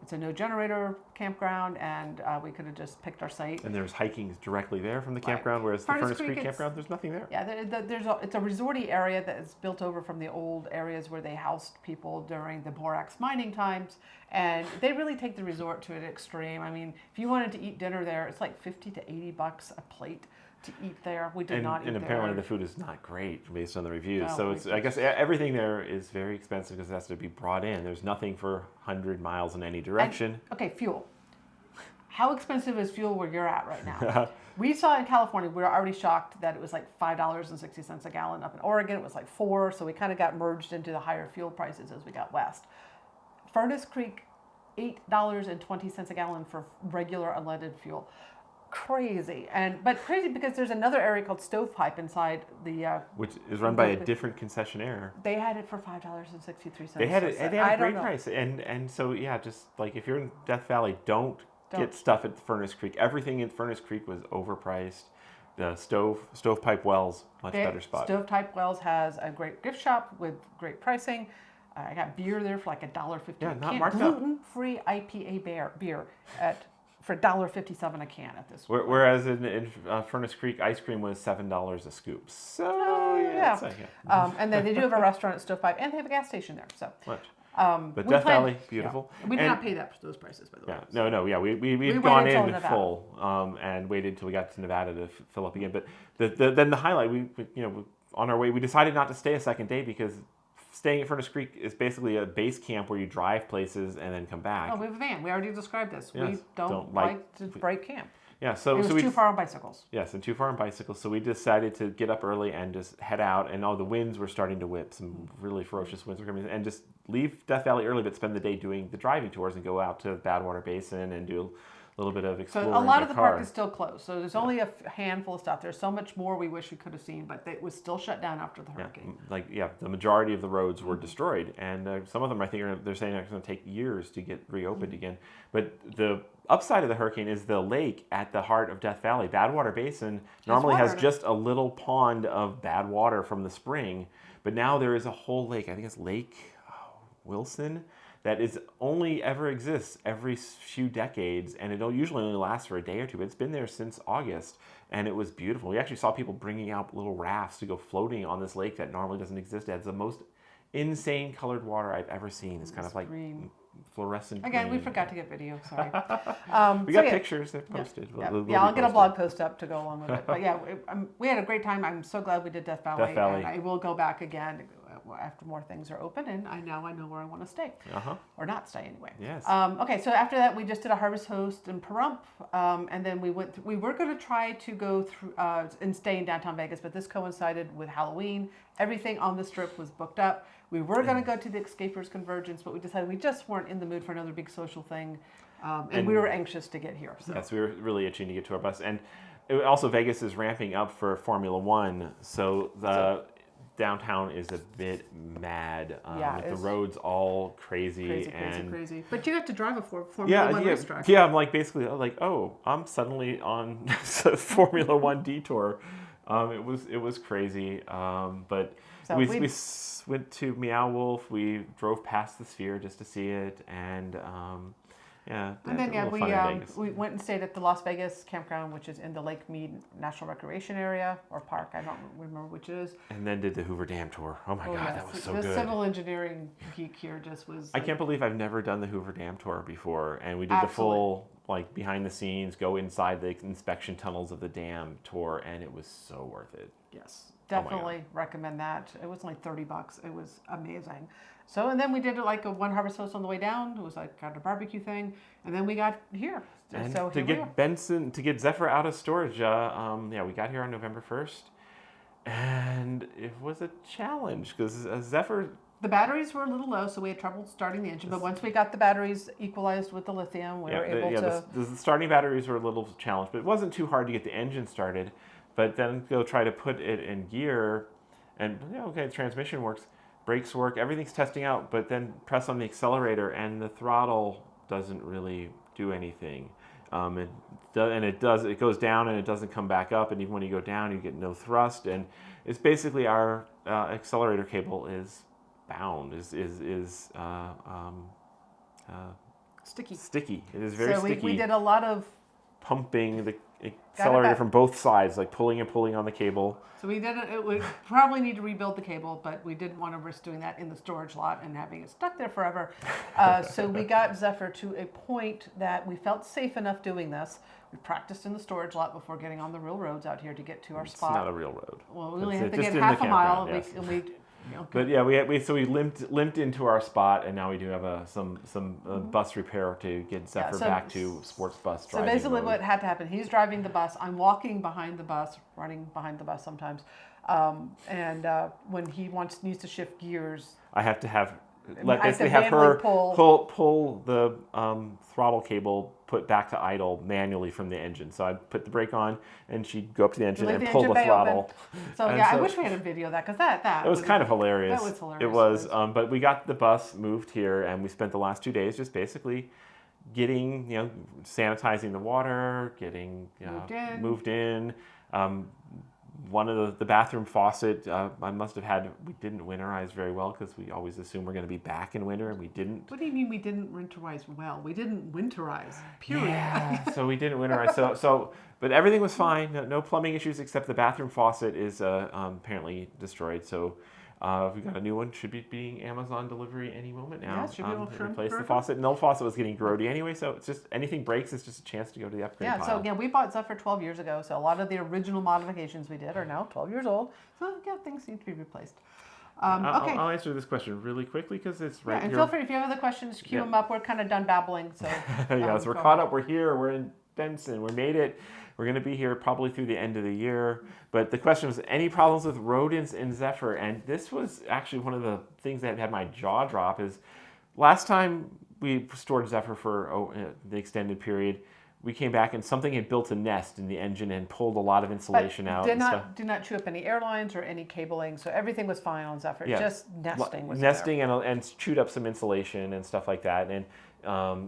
It's a no generator campground, and we could have just picked our site. And there's hiking directly there from the campground, whereas the Furnace Creek Campground, there's nothing there. Yeah, it's a resorty area that is built over from the old areas where they housed people during the borax mining times, and they really take the resort to an extreme. I mean, if you wanted to eat dinner there, it's like $50 to $80 a plate to eat there. We did not eat there. And apparently the food is not great based on the reviews. No, so it's, I guess everything there is very expensive because it has to be brought in. There's nothing for 100 miles in any direction. Okay, fuel. How expensive is fuel where you're at right now? We saw in California, we were already shocked that it was like $5.60 a gallon. Up in Oregon, it was like $4, so we kind of got merged into the higher fuel prices as we got west. Furnace Creek, $8.20 a gallon for regular unleaded fuel. Crazy, but crazy because there's another area called Stovepipe inside the which is run by a different concessionaire. They had it for $5.63. They had a great price, and so just like if you're in Death Valley, don't get stuff at Furnace Creek. Everything in Furnace Creek was overpriced. The Stovepipe Wells, much better spot. Stovepipe Wells has a great gift shop with great pricing. I got beer there for like $1.50. Yeah, not marked up. Gluten-free IPA beer for $1.57 a can at this point. Whereas in Furnace Creek, ice cream was $7 a scoop. So and then they do have a restaurant at Stovepipe, and they have a gas station there. So much. But Death Valley, beautiful. Yeah. We did not pay those prices, by the way. We've gone in full and waited until we got to Nevada to fill up again. But then the highlight, on our way, we decided not to stay a second day because staying at Furnace Creek is basically a base camp where you drive places and then come back. Oh, we have a van. We already described this. Yes. We don't like to break camp. Yeah, so it was too far on bicycles. Yes, and too far on bicycles. So we decided to get up early and just head out. And the winds were starting to whip. Some really ferocious winds were coming, and just leave Death Valley early, but spend the day doing the driving tours and go out to Badwater Basin and do a little bit of exploring. So a lot of the park is still closed. So there's only a handful of stuff. There's so much more we wish we could have seen, but it was still shut down after the hurricane. The majority of the roads were destroyed, and some of them I think they're saying it's going to take years to get reopened again. But the upside of the hurricane is the lake at the heart of Death Valley. Badwater Basin normally has just a little pond of bad water from the spring, but now there is a whole lake. I think it's Lake Wilson. That is only ever exists every few decades, and it usually only lasts for a day or two, but it's been there since August, and it was beautiful. We actually saw people bringing out little rafts to go floating on this lake that normally doesn't exist. It has the most insane colored water I've ever seen. It's kind of like green. Fluorescent Again, green. We forgot to get video, sorry. We got pictures that posted. I'll get a blog post up to go along with it. But we had a great time. I'm so glad we did Death Valley. And I will go back again after more things are open, and I know where I want to stay, or not stay anyway. Yes. Okay, so after that, we just did a Harvest Host in Pahrump, and then we went. We were going to try to go through and stay in downtown Vegas, but this coincided with Halloween. Everything on the Strip was booked up. We were going to go to the Escapers Convergence, but we decided we just weren't in the mood for another big social thing, and we were anxious to get here. So. Yes, we were really itching to get to our bus, and also Vegas is ramping up for Formula One, so the downtown is a bit mad. With the roads all crazy. Crazy. But you have to drive a Formula One racetrack. Yeah, I'm like basically like, oh, I'm suddenly on a Formula One detour. It was crazy. But so we went to Meow Wolf. We drove past the Sphere just to see it, and and then we went and stayed at the Las Vegas campground, which is in the Lake Mead National Recreation Area or park. I don't remember which it is. And then did the Hoover Dam tour. Oh my God, that was so good. The civil engineering geek here just was. I can't believe I've never done the Hoover Dam tour before, and we did the full like behind the scenes, go inside the inspection tunnels of the dam tour, and it was so worth it. Yes, definitely recommend that. It was only $30. It was amazing. So, and then we did like a one harvest toast on the way down. It was like kind of a barbecue thing. And then we got here. And so to get Zephyr out of storage, we got here on November 1st. And it was a challenge because Zephyr... The batteries were a little low, so we had trouble starting the engine. But once we got the batteries equalized with the lithium, we were able to... The starting batteries were a little challenged, but it wasn't too hard to get the engine started. But then go try to put it in gear, and the transmission works. Brakes work, everything's testing out, but then press on the accelerator and the throttle doesn't really do anything. It goes down and it doesn't come back up, and even when you go down, you get no thrust. And it's basically our accelerator cable is bound, sticky. It is very sticky. So we did a lot of pumping the accelerator from both sides, like pulling and pulling on the cable. So we would probably need to rebuild the cable, but we didn't want to risk doing that in the storage lot and having it stuck there forever. So we got Zephyr to a point that we felt safe enough doing this. We practiced in the storage lot before getting on the real roads out here to get to our spot. It's not a real road. Well, we only have to get half a mile. Yes. But yeah, we limped into our spot, and now we do have some bus repair to get Zephyr back to sports bus driving. So basically, what had to happen? He's driving the bus. I'm walking behind the bus, running behind the bus sometimes, and when he needs to shift gears, I have to have her pull the throttle cable put back to idle manually from the engine. So I'd put the brake on, and she'd go up to the engine and pull the throttle. So I wish we had a video of that, because that it was kind of hilarious. That was hilarious. It was, but we got the bus moved here, and we spent the last 2 days just basically getting, sanitizing the water, getting moved in. One of the bathroom faucet, we didn't winterize very well because we always assume we're going to be back in winter, and we didn't. What do you mean we didn't winterize well? We didn't winterize, period. Yeah, so we didn't winterize. But everything was fine. No plumbing issues, except the bathroom faucet is apparently destroyed. So we got a new one. Should be being Amazon delivery any moment now. Yeah, should be able to replace the faucet. And the old faucet was getting grody anyway, so it's just anything breaks, it's just a chance to go to the upgrade pile. Yeah, so again, we bought Zephyr 12 years ago, so a lot of the original modifications we did are now 12 years old. So yeah, things need to be replaced. Okay. I'll answer this question really quickly because it's right here. And feel free, if you have other questions, queue them up. We're kind of done babbling, so. So we're caught up. We're here. We're in Benson. We made it. We're going to be here probably through the end of the year. But the question was, any problems with rodents in Zephyr? And this was actually one of the things that had my jaw drop is last time we stored Zephyr for the extended period, we came back and something had built a nest in the engine and pulled a lot of insulation out. Did not chew up any airlines or any cabling, so everything was fine on Zephyr. Yeah. Just nesting was nesting and chewed up some insulation and stuff like that, and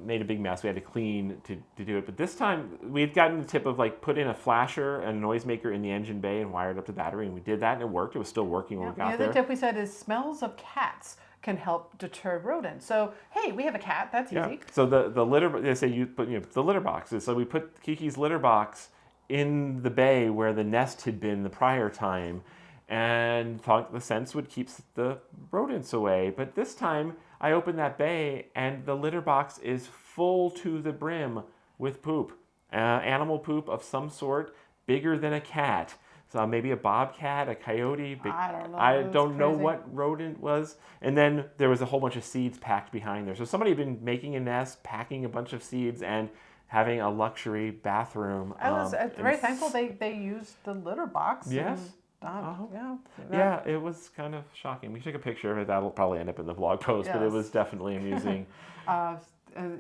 made a big mess. We had to clean to do it. But this time we had gotten the tip of put in a flasher and a noisemaker in the engine bay and wired up the battery, and we did that and it worked. It was still working when we got there. The other tip we said is smells of cats can help deter rodents. So hey, we have a cat. That's easy. So the litter, they say you put the litter boxes. So we put Kiki's litter box in the bay where the nest had been the prior time, and thought the scents would keep the rodents away. But this time I opened that bay and the litter box is full to the brim with poop, animal poop of some sort, bigger than a cat. So maybe a bobcat, a coyote. I don't know what rodent was. And then there was a whole bunch of seeds packed behind there. So somebody had been making a nest, packing a bunch of seeds, and having a luxury bathroom. I was very thankful they used the litter box. Yes. Yeah, it was kind of shocking. We took a picture of it. That'll probably end up in the blog post, but it was definitely amusing.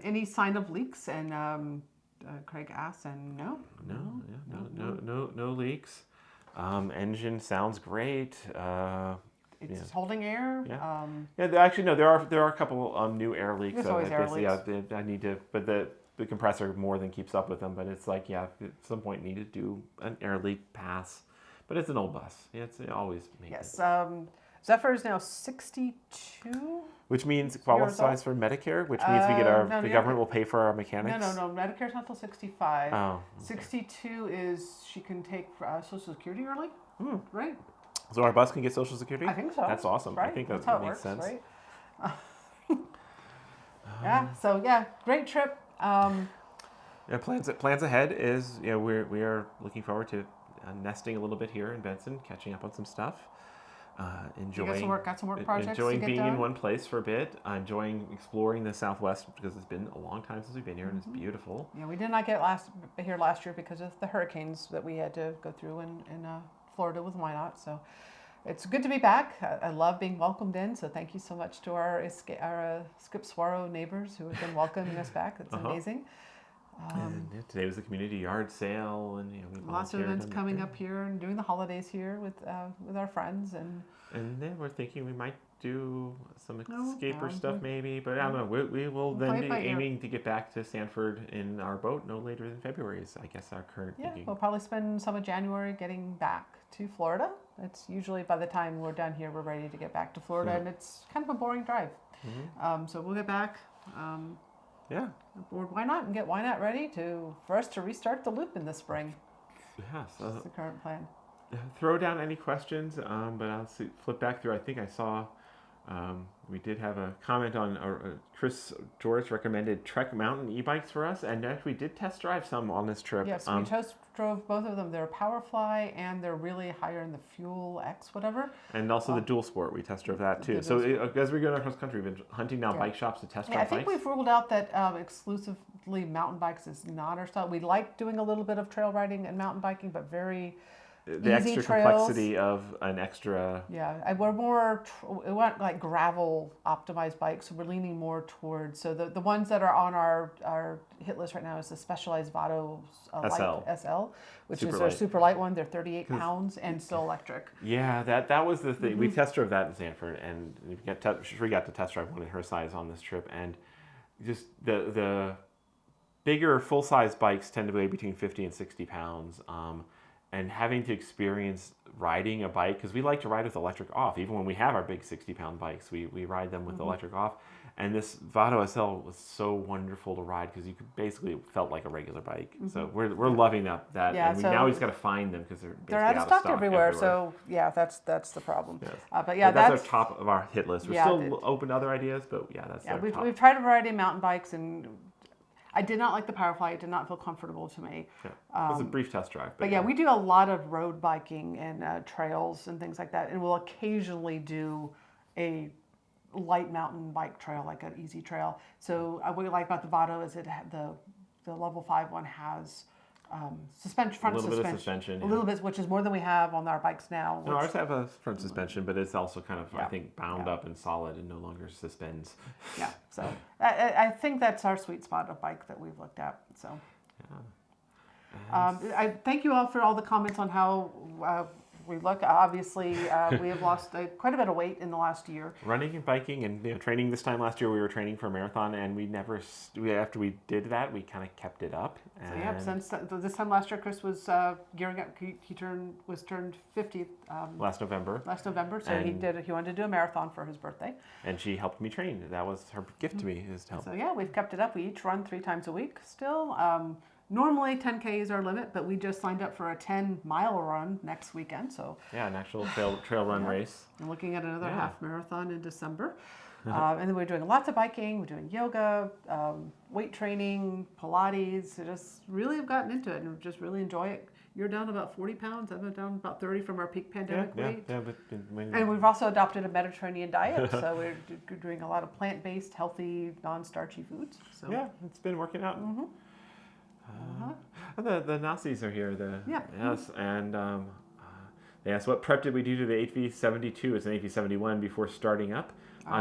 Any sign of leaks and Craig asked, and no leaks. Engine sounds great. It's holding air. Actually, no. There are a couple new air leaks. There's always air leaks. I need to, but the compressor more than keeps up with them. But it's like, at some point need to do an air leak pass. But it's an old bus. It's always maintenance. Yes. Zephyr is now 62. Which means qualifies for Medicare, which means we get the government will pay for our mechanics. No. Medicare's not till 65. Oh. Okay. 62 is she can take Social Security early, right? So our bus can get Social Security? I think so. That's awesome. Right? I think That's that how it makes works, sense. Right? So great trip. Plans ahead is we are looking forward to nesting a little bit here in Benson, catching up on some stuff. Enjoying got some work projects enjoying to get being done. in one place for a bit. Enjoying exploring the Southwest because it's been a long time since we've been here and it's beautiful. Yeah, we did not get here last year because of the hurricanes that we had to go through in Florida with Wynot. So it's good to be back. I love being welcomed in. So thank you so much to our Skipswaro neighbors who have been welcoming us back. It's amazing. And today was the community yard sale, and we lots of events coming up here and doing the holidays here with our friends and then we're thinking we might do some escaper stuff maybe, but I don't know. We will then be aiming to get back to Sanford in our boat no later than February is I guess our current thinking. We'll probably spend some of January getting back to Florida. It's usually by the time we're done here we're ready to get back to Florida, and it's kind of a boring drive. So we'll get back. Or why not and get Wynot ready for us to restart the loop in the spring. Yeah, so that's the current plan. Throw down any questions, but I'll flip back through. I think I saw we did have a comment on Chris George recommended Trek Mountain e-bikes for us, and actually we did test drive some on this trip. Yes, we test drove both of them. They're Powerfly and they're really higher in the Fuel X whatever. And also the Dual Sport, we test drove that too. So as we go across country, we've been hunting down bike shops to test drive bikes. I think we've ruled out that exclusively mountain bikes is not our style. We like doing a little bit of trail riding and mountain biking, but very the easy extra trails. Complexity of an extra. Yeah, we're more, we want like gravel optimized bikes, so we're leaning more towards, so the ones that are on our hit list right now is the Specialized Vado SL, which is our super light one. They're 38 pounds and still electric. Yeah, that was the thing. We test drove that in Sanford, and we got to test drive one in her size on this trip, and just the bigger full-size bikes tend to weigh between 50 and 60 pounds. And having to experience riding a bike, because we like to ride with electric off. Even when we have our big 60-pound bikes, we ride them with electric off. And this Vado SL was so wonderful to ride because you basically felt like a regular bike. So we're loving that. Yeah, and now we just got to find them because they're out of stock everywhere. So yeah, that's the problem. Yes. But yeah, that's our top of our hit list. We're still open to other ideas, but that's our top. We've tried a variety of mountain bikes, and I did not like the Powerfly. It did not feel comfortable to me. Yeah. It was a brief test drive. But yeah, we do a lot of road biking and trails and things like that. And we'll occasionally do a light mountain bike trail, like an easy trail. So what we like about the Vado is the level 5 one has front suspension. A little bit, which is more than we have on our bikes now. No, ours have a front suspension, but it's also kind of, I think, bound up and solid and no longer suspends. Yeah, so I think that's our sweet spot of bike that we've looked at. So, I thank you all for all the comments on how we look. Obviously, we have lost quite a bit of weight in the last year. Running and biking and training this time last year, we were training for a marathon, and after we did that, we kind of kept it up. And so since this time last year, Chris was gearing up. He turned 50 last November. So he wanted to do a marathon for his birthday. And she helped me train. That was her gift to me, is to help. So yeah, we've kept it up. We each run 3 times a week still. Normally 10K is our limit, but we just signed up for a 10-mile run next weekend. So yeah, an actual trail run race. And looking at another half marathon in December. And then we're doing lots of biking. We're doing yoga, weight training, Pilates. So just really have gotten into it and just really enjoy it. You're down about 40 pounds. I'm down about 30 from our peak pandemic weight. Yeah, and we've also adopted a Mediterranean diet. So we're doing a lot of plant-based, healthy, non-starchy foods. So yeah, it's been working out. The Nazis are here. Yes, and they asked what prep did we do to the HV72? It's an HV71 before starting up.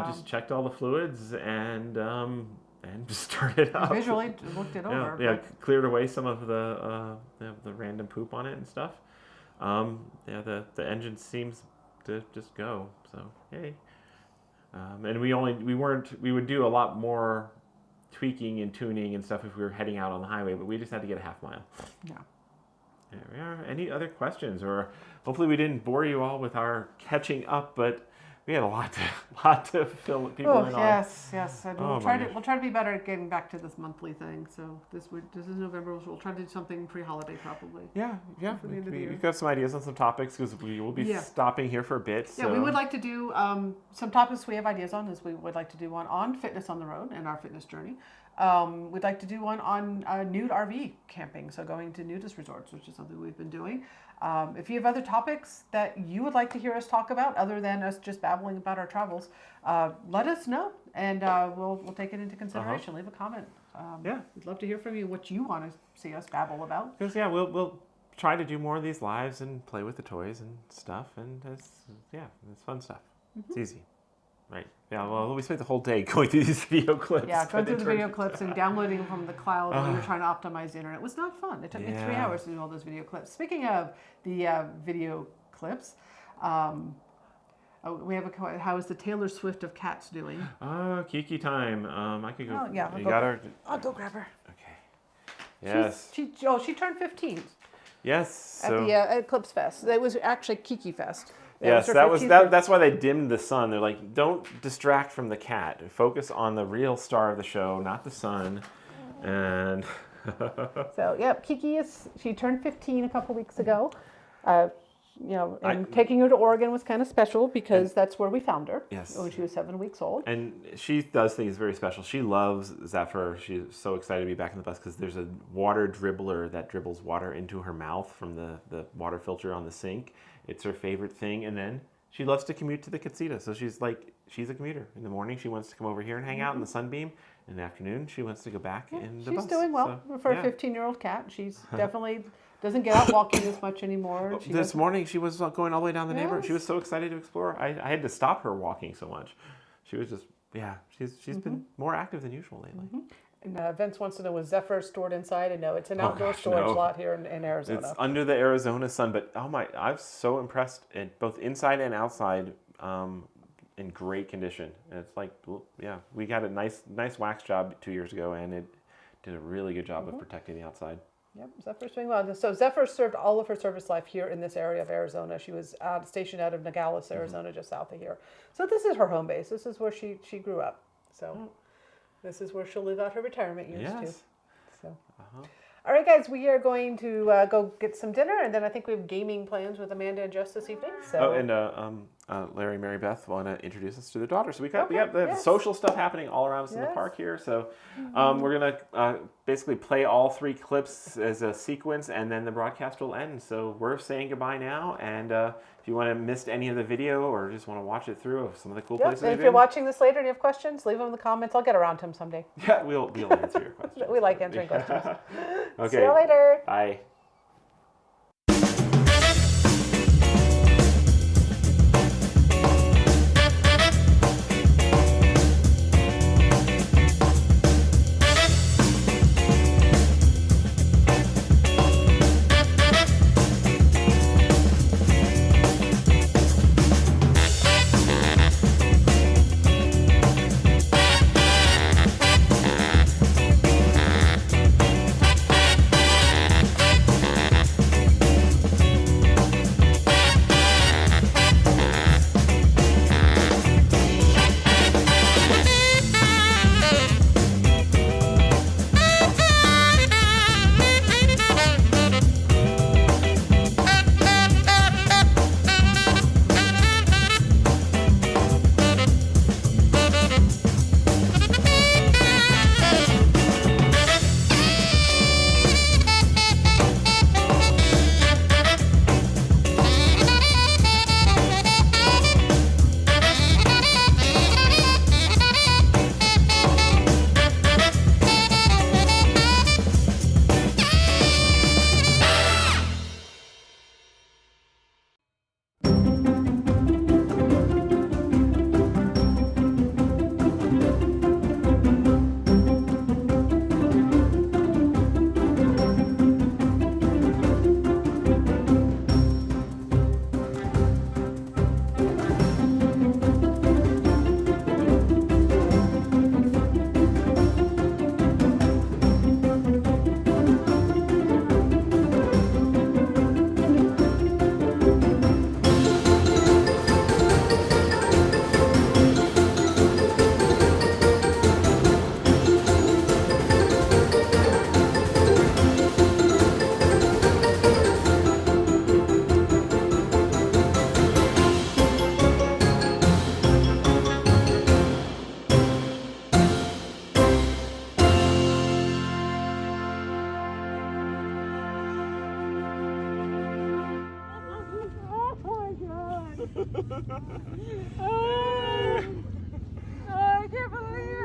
Just checked all the fluids and and just started up. Visually looked it over. Yeah, cleared away some of the random poop on it and stuff. The engine seems to just go. So yay. And we would do a lot more tweaking and tuning and stuff if we were heading out on the highway, but we just had to get a half mile. Yeah. There we are. Any other questions? Or hopefully we didn't bore you all with our catching up, but we had a lot to fill people in on. Yes. And we'll try to be better at getting back to this monthly thing. So this is November. We'll try to do something pre-holiday probably. Yeah. We've got some ideas on some topics because we will be stopping here for a bit. So. Yeah, we would like to do some topics we have ideas on. Is we would like to do one on fitness on the road and our fitness journey. We'd like to do one on nude RV camping, so going to nudist resorts, which is something we've been doing. If you have other topics that you would like to hear us talk about, other than us just babbling about our travels, let us know, and we'll take it into consideration. Leave a comment. We'd love to hear from you what you want to see us babble about. Because we'll try to do more of these lives and play with the toys and stuff, and it's fun stuff. It's easy. Right. Yeah, well, we spent the whole day going through these video clips. Yeah, going through the video clips and downloading them from the cloud when you're trying to optimize the internet. It was not fun. It took me 3 hours to do all those video clips. Speaking of the video clips, we have how is the Taylor Swift of cats doing? Oh, Kiki time. I could go. Oh, yeah. I'll go grab her. Okay. Yes. She turned 15. Yes. At the Eclipse Fest. It was actually Kiki Fest. Yes, that's why they dimmed the sun. They're like, don't distract from the cat. Focus on the real star of the show, not the sun. And so, Kiki she turned 15 a couple weeks ago. Taking her to Oregon was kind of special because that's where we found her. Yes. When she was 7 weeks old. And she does things very special. She loves Zephyr. She's so excited to be back in the bus because there's a water dribbler that dribbles water into her mouth from the water filter on the sink. It's her favorite thing. And then she loves to commute to the casita. So she's a commuter. In the morning, she wants to come over here and hang out in the sunbeam. In the afternoon, she wants to go back in the bus. She's doing well for a 15-year-old cat. She's definitely doesn't get out walking as much anymore. This morning, she was going all the way down the neighborhood. She was so excited to explore. I had to stop her walking so much. She was just, she's been more active than usual lately. And Vince wants to know, was Zephyr stored inside? And no, it's an outdoor storage lot here in Arizona. It's under the Arizona sun, but I'm so impressed both inside and outside in great condition. And it's we got a nice wax job 2 years ago, and it did a really good job of protecting the outside. Yep, Zephyr's doing well. So Zephyr served all of her service life here in this area of Arizona. She was stationed out of Nogales, Arizona, just south of here. So this is her home base. This is where she grew up. So this is where she'll live out her retirement years too. So. All right, guys, we are going to go get some dinner, and then I think we have gaming plans with Amanda and Jess this evening. So. Larry and Mary Beth want to introduce us to their daughter. So we have social stuff happening all around us in the park here. So we're going to basically play all 3 clips as a sequence, and then the broadcast will end. So we're saying goodbye now, and if you want to miss any of the video or just want to watch it through of some of the cool places. And if you're watching this later and you have questions, leave them in the comments. I'll get around to them someday. Yeah, we'll answer your questions. We like answering questions. Okay. See you later. Bye. Oh, I can't believe